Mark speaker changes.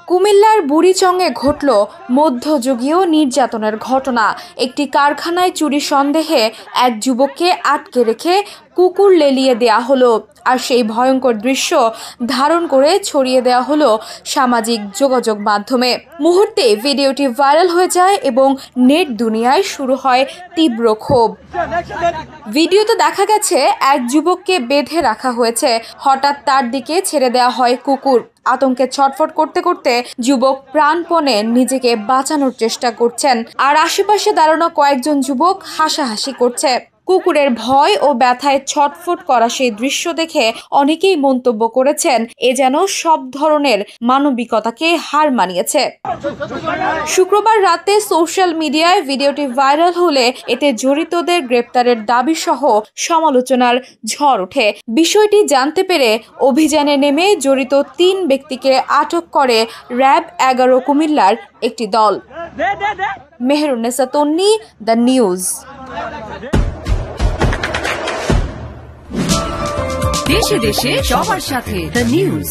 Speaker 1: কুমিল্লার বুড়িচংয়ে ঘটল মধ্যযুগীয় নির্যাতনের ঘটনা। একটি কারখানায় চুরি সন্দেহে এক যুবককে আটকে রেখে কুকুর লেলিয়ে দেয়া হলো, আর সেই ভয়ঙ্কর দৃশ্য ধারণ করে ছড়িয়ে দেওয়া হলো সামাজিক যোগাযোগ মাধ্যমে। মুহূর্তে ভিডিওটি ভাইরাল হয়ে যায় এবং নেট দুনিয়ায় শুরু হয় তীব্র ক্ষোভ। ভিডিওতে দেখা গেছে এক যুবককে বেঁধে রাখা হয়েছে, হঠাৎ তার দিকে ছেড়ে দেওয়া হয় কুকুর। আতঙ্কে ছটফট করতে করতে যুবক প্রাণপণে নিজেকে বাঁচানোর চেষ্টা করছেন, আর আশেপাশে দাঁড়ানো কয়েকজন যুবক হাসাহাসি করছে। কুকুরের ভয় ও ব্যথায় ছটফট করা সেই দৃশ্য দেখে অনেকেই মন্তব্য করেছেন, এ যেন সব ধরনের মানবিকতাকে হার মানিয়েছে। শুক্রবার রাতে সোশ্যাল মিডিয়ায় ভিডিওটি ভাইরাল হলে এতে জড়িতদের গ্রেপ্তারের দাবি সহ সমালোচনার ঝড় ওঠে। বিষয়টি জানতে পেরে অভিযানে নেমে জড়িত 3 ব্যক্তিকে আটক করে র‍্যাব 11 কুমিল্লার একটি দল। মেহেরুন্নেসা তন্নি, দ্য নিউজ।
Speaker 2: দেশে দেশে সবার সাথে দ্য নিউজ।